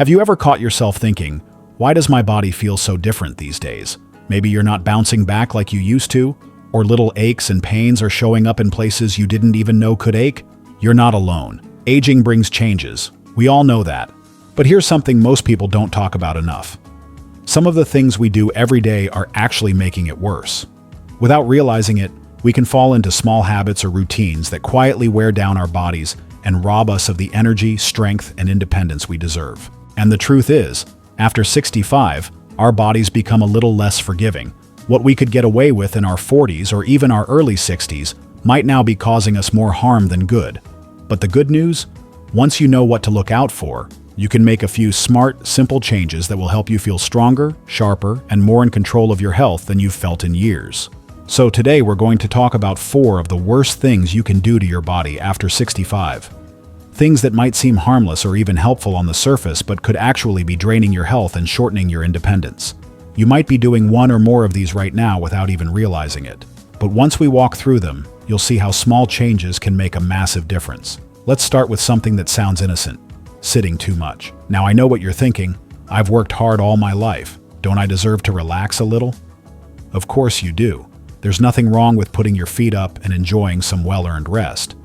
Have you ever caught yourself thinking, why does my body feel so different these days? Maybe you're not bouncing back like you used to, or little aches and pains are showing up in places you didn't even know could ache? You're not alone. Aging brings changes. We all know that. But here's something most people don't talk about enough. Some of the things we do every day are actually making it worse. Without realizing it, we can fall into small habits or routines that quietly wear down our bodies and rob us of the energy, strength, and independence we deserve. And the truth is, after 65, our bodies become a little less forgiving. What we could get away with in our 40s or even our early 60s might now be causing us more harm than good. But the good news? Once you know what to look out for, you can make a few smart, simple changes that will help you feel stronger, sharper, and more in control of your health than you've felt in years. So today we're going to talk about 4 of the worst things you can do to your body after 65. Things that might seem harmless or even helpful on the surface but could actually be draining your health and shortening your independence. You might be doing one or more of these right now without even realizing it. But once we walk through them, you'll see how small changes can make a massive difference. Let's start with something that sounds innocent: sitting too much. Now I know what you're thinking. I've worked hard all my life. Don't I deserve to relax a little? Of course you do. There's nothing wrong with putting your feet up and enjoying some well-earned rest.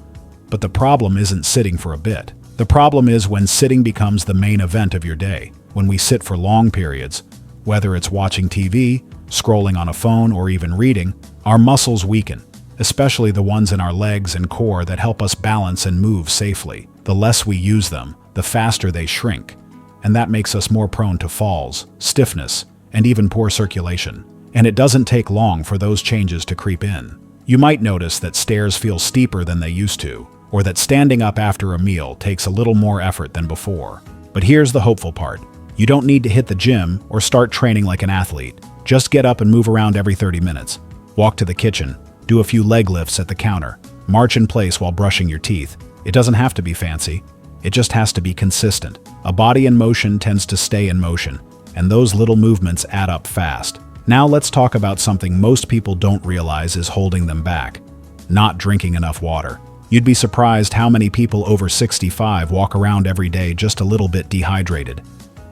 But the problem isn't sitting for a bit. The problem is when sitting becomes the main event of your day. When we sit for long periods, whether it's watching TV, scrolling on a phone, or even reading, our muscles weaken, especially the ones in our legs and core that help us balance and move safely. The less we use them, the faster they shrink, and that makes us more prone to falls, stiffness, and even poor circulation. And it doesn't take long for those changes to creep in. You might notice that stairs feel steeper than they used to, or that standing up after a meal takes a little more effort than before. But here's the hopeful part. You don't need to hit the gym or start training like an athlete. Just get up and move around every 30 minutes. Walk to the kitchen, do a few leg lifts at the counter, march in place while brushing your teeth. It doesn't have to be fancy. It just has to be consistent. A body in motion tends to stay in motion, and those little movements add up fast. Now let's talk about something most people don't realize is holding them back: not drinking enough water. You'd be surprised how many people over 65 walk around every day just a little bit dehydrated.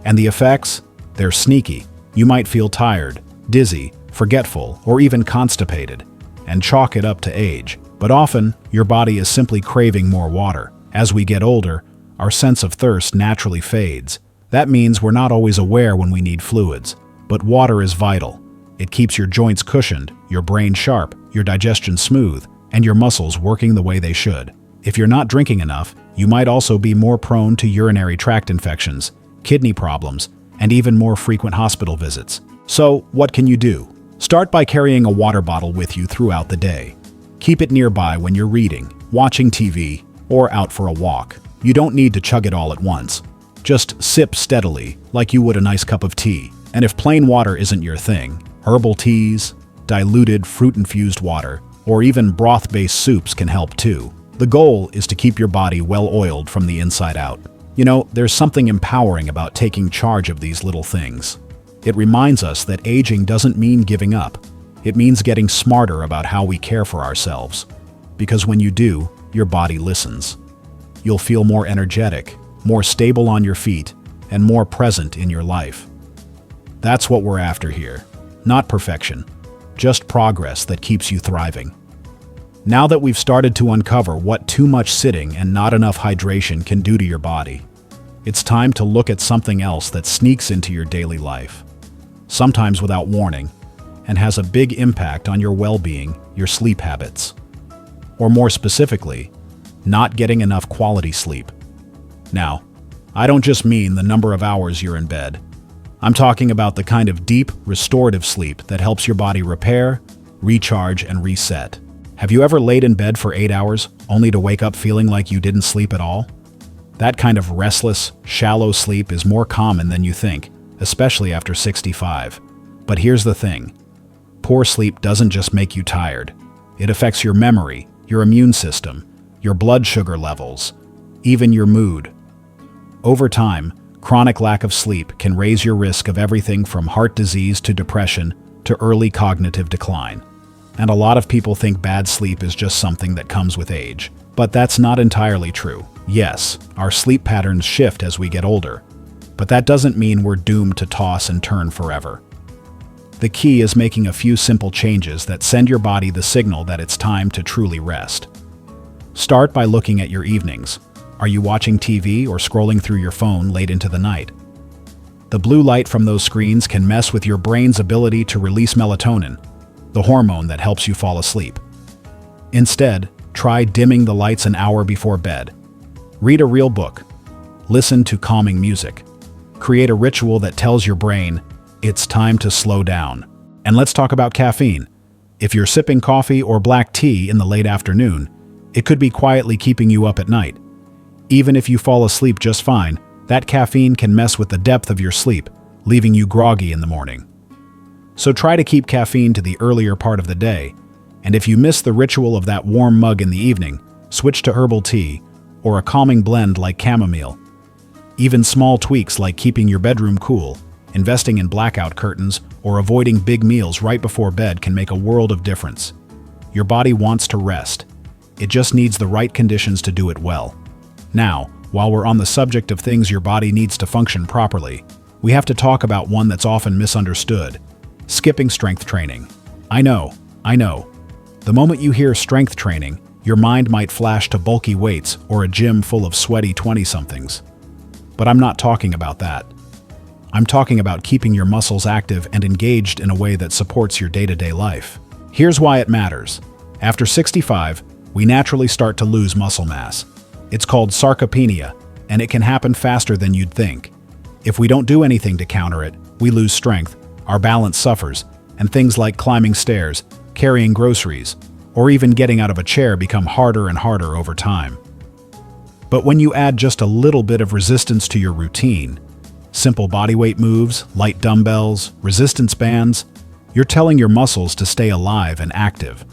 And the effects? They're sneaky. You might feel tired, dizzy, forgetful, or even constipated, and chalk it up to age. But often, your body is simply craving more water. As we get older, our sense of thirst naturally fades. That means we're not always aware when we need fluids. But water is vital. It keeps your joints cushioned, your brain sharp, your digestion smooth, and your muscles working the way they should. If you're not drinking enough, you might also be more prone to urinary tract infections, kidney problems, and even more frequent hospital visits. So, what can you do? Start by carrying a water bottle with you throughout the day. Keep it nearby when you're reading, watching TV, or out for a walk. You don't need to chug it all at once. Just sip steadily, like you would a nice cup of tea. And if plain water isn't your thing, herbal teas, diluted fruit-infused water, or even broth-based soups can help too. The goal is to keep your body well-oiled from the inside out. You know, there's something empowering about taking charge of these little things. It reminds us that aging doesn't mean giving up. It means getting smarter about how we care for ourselves. Because when you do, your body listens. You'll feel more energetic, more stable on your feet, and more present in your life. That's what we're after here. Not perfection, just progress that keeps you thriving. Now that we've started to uncover what too much sitting and not enough hydration can do to your body, it's time to look at something else that sneaks into your daily life, sometimes without warning, and has a big impact on your well-being, your sleep habits. Or more specifically, not getting enough quality sleep. Now, I don't just mean the number of hours you're in bed. I'm talking about the kind of deep, restorative sleep that helps your body repair, recharge, and reset. Have you ever laid in bed for 8 hours only to wake up feeling like you didn't sleep at all? That kind of restless, shallow sleep is more common than you think, especially after 65. But here's the thing. Poor sleep doesn't just make you tired. It affects your memory, your immune system, your blood sugar levels, even your mood. Over time, chronic lack of sleep can raise your risk of everything from heart disease to depression to early cognitive decline. And a lot of people think bad sleep is just something that comes with age. But that's not entirely true. Yes, our sleep patterns shift as we get older. but that doesn't mean we're doomed to toss and turn forever. The key is making a few simple changes that send your body the signal that it's time to truly rest. Start by looking at your evenings. Are you watching TV or scrolling through your phone late into the night? The blue light from those screens can mess with your brain's ability to release melatonin, the hormone that helps you fall asleep. Instead, try dimming the lights an hour before bed. Read a real book. Listen to calming music. Create a ritual that tells your brain, it's time to slow down. And let's talk about caffeine. If you're sipping coffee or black tea in the late afternoon, it could be quietly keeping you up at night. Even if you fall asleep just fine, that caffeine can mess with the depth of your sleep, leaving you groggy in the morning. So try to keep caffeine to the earlier part of the day, and if you miss the ritual of that warm mug in the evening, switch to herbal tea or a calming blend like chamomile. Even small tweaks like keeping your bedroom cool, investing in blackout curtains, or avoiding big meals right before bed can make a world of difference. Your body wants to rest. It just needs the right conditions to do it well. Now, while we're on the subject of things your body needs to function properly, we have to talk about one that's often misunderstood: skipping strength training. I know. The moment you hear strength training, your mind might flash to bulky weights or a gym full of sweaty 20-somethings. But I'm not talking about that. I'm talking about keeping your muscles active and engaged in a way that supports your day-to-day life. Here's why it matters. After 65, we naturally start to lose muscle mass. It's called sarcopenia, and it can happen faster than you'd think. If we don't do anything to counter it, we lose strength, our balance suffers, and things like climbing stairs, carrying groceries, or even getting out of a chair become harder and harder over time. But when you add just a little bit of resistance to your routine, simple bodyweight moves, light dumbbells, resistance bands, you're telling your muscles to stay alive and active.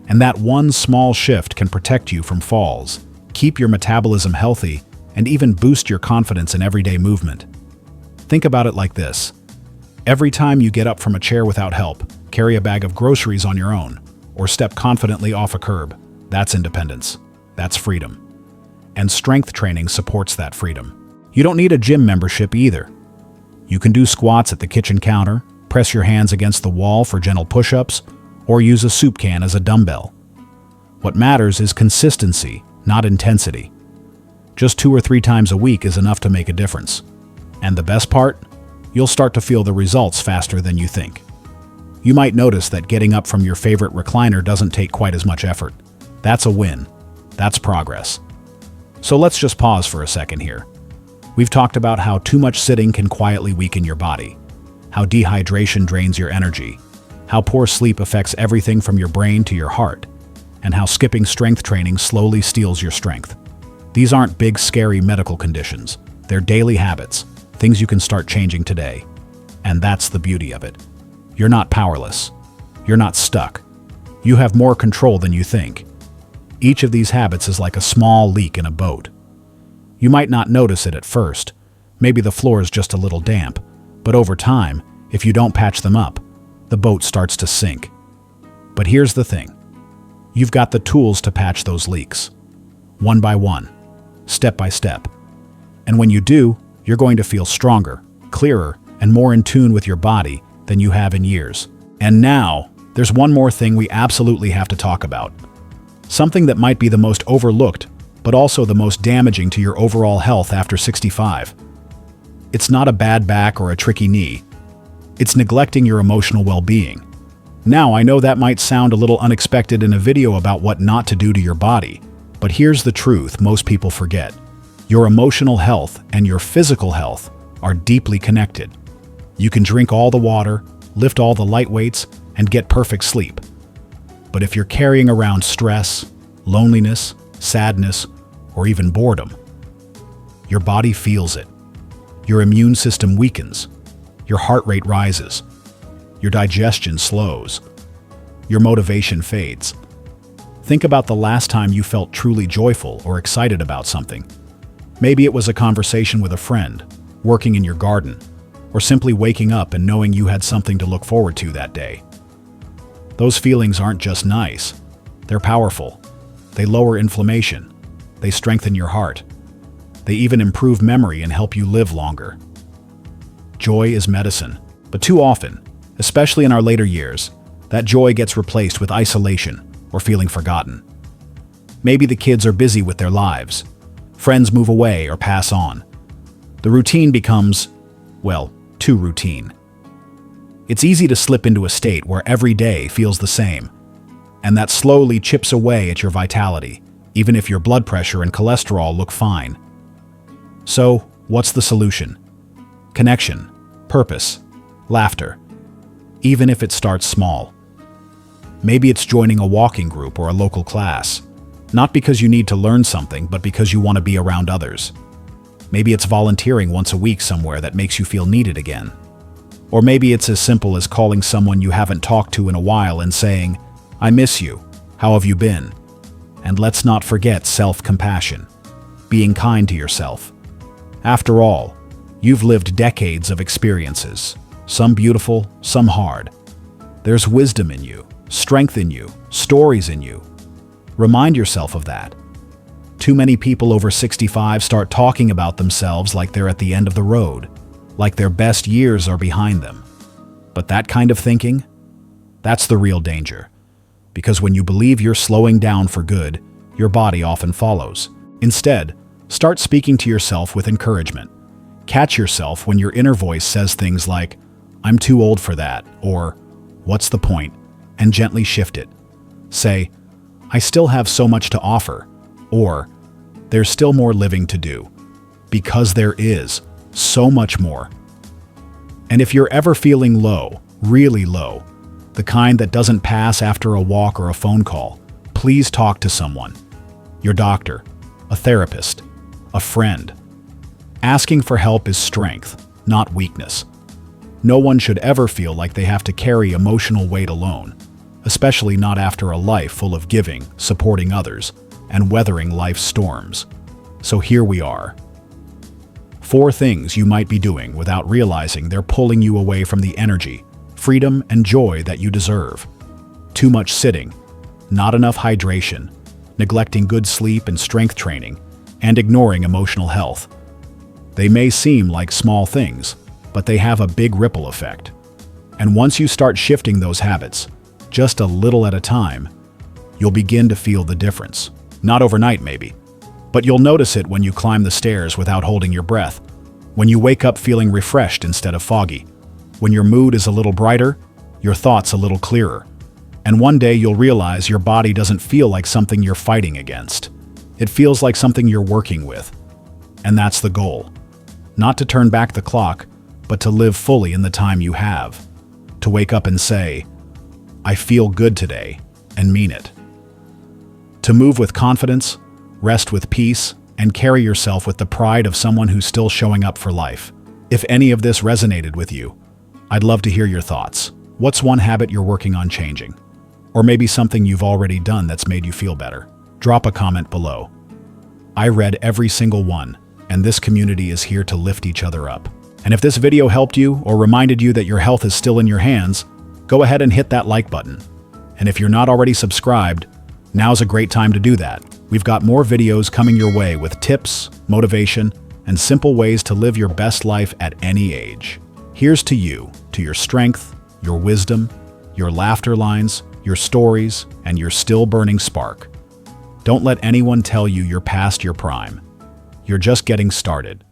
And that one small shift can protect you from falls, keep your metabolism healthy, and even boost your confidence in everyday movement. Think about it like this. Every time you get up from a chair without help, carry a bag of groceries on your own, or step confidently off a curb, that's independence. That's freedom. And strength training supports that freedom. You don't need a gym membership either. You can do squats at the kitchen counter, press your hands against the wall for gentle push-ups, or use a soup can as a dumbbell. What matters is consistency, not intensity. Just 2 or 3 times a week is enough to make a difference. And the best part? You'll start to feel the results faster than you think. You might notice that getting up from your favorite recliner doesn't take quite as much effort. That's a win. That's progress. So let's just pause for a second here. We've talked about how too much sitting can quietly weaken your body, how dehydration drains your energy, how poor sleep affects everything from your brain to your heart, and how skipping strength training slowly steals your strength. These aren't big, scary medical conditions. They're daily habits, things you can start changing today. And that's the beauty of it. You're not powerless. You're not stuck. You have more control than you think. Each of these habits is like a small leak in a boat. You might not notice it at first. Maybe the floor is just a little damp. But over time, if you don't patch them up, the boat starts to sink. But here's the thing. You've got the tools to patch those leaks. One by one, step by step. And when you do, you're going to feel stronger, clearer, and more in tune with your body than you have in years. And now, there's one more thing we absolutely have to talk about. Something that might be the most overlooked, but also the most damaging to your overall health after 65. It's not a bad back or a tricky knee. It's neglecting your emotional well-being. Now, I know that might sound a little unexpected in a video about what not to do to your body, but here's the truth most people forget. Your emotional health and your physical health are deeply connected. You can drink all the water, lift all the light weights, and get perfect sleep. But if you're carrying around stress, loneliness, sadness, or even boredom, your body feels it. Your immune system weakens. Your heart rate rises. Your digestion slows. Your motivation fades. Think about the last time you felt truly joyful or excited about something. Maybe it was a conversation with a friend, working in your garden, or simply waking up and knowing you had something to look forward to that day. Those feelings aren't just nice. They're powerful. They lower inflammation. They strengthen your heart. They even improve memory and help you live longer. joy is medicine. But too often, especially in our later years, that joy gets replaced with isolation or feeling forgotten. Maybe the kids are busy with their lives. Friends move away or pass on. The routine becomes, well, too routine. It's easy to slip into a state where every day feels the same, and that slowly chips away at your vitality, even if your blood pressure and cholesterol look fine. So, what's the solution? Connection, purpose, laughter, even if it starts small. Maybe it's joining a walking group or a local class, not because you need to learn something, but because you want to be around others. Maybe it's volunteering once a week somewhere that makes you feel needed again. Or maybe it's as simple as calling someone you haven't talked to in a while and saying, "I miss you. How have you been?" And let's not forget self-compassion, being kind to yourself. After all, you've lived decades of experiences, some beautiful, some hard. There's wisdom in you, strength in you, stories in you. Remind yourself of that. Too many people over 65 start talking about themselves like they're at the end of the road, like their best years are behind them. But that kind of thinking, that's the real danger. Because when you believe you're slowing down for good, your body often follows. Instead, start speaking to yourself with encouragement. Catch yourself when your inner voice says things like, "I'm too old for that," or "What's the point?" and gently shift it. Say, "I still have so much to offer," or "There's still more living to do." Because there is so much more. And if you're ever feeling low, really low, the kind that doesn't pass after a walk or a phone call, please talk to someone. Your doctor, a therapist, a friend. Asking for help is strength, not weakness. No one should ever feel like they have to carry emotional weight alone, especially not after a life full of giving, supporting others, and weathering life's storms. So here we are. 4 things you might be doing without realizing they're pulling you away from the energy, freedom, and joy that you deserve. Too much sitting, not enough hydration, neglecting good sleep and strength training, and ignoring emotional health. They may seem like small things, but they have a big ripple effect. And once you start shifting those habits, just a little at a time, you'll begin to feel the difference. Not overnight, maybe, but you'll notice it when you climb the stairs without holding your breath, when you wake up feeling refreshed instead of foggy, when your mood is a little brighter, your thoughts a little clearer. And one day you'll realize your body doesn't feel like something you're fighting against. It feels like something you're working with. And that's the goal. Not to turn back the clock, but to live fully in the time you have. To wake up and say, "I feel good today," and mean it. To move with confidence, rest with peace, and carry yourself with the pride of someone who's still showing up for life. If any of this resonated with you, I'd love to hear your thoughts. What's one habit you're working on changing? Or maybe something you've already done that's made you feel better? Drop a comment below. I read every single one, and this community is here to lift each other up. And if this video helped you or reminded you that your health is still in your hands, go ahead and hit that like button. And if you're not already subscribed, now's a great time to do that. We've got more videos coming your way with tips, motivation, and simple ways to live your best life at any age. Here's to you, to your strength, your wisdom, your laughter lines, your stories, and your still burning spark. Don't let anyone tell you you're past your prime. You're just getting started.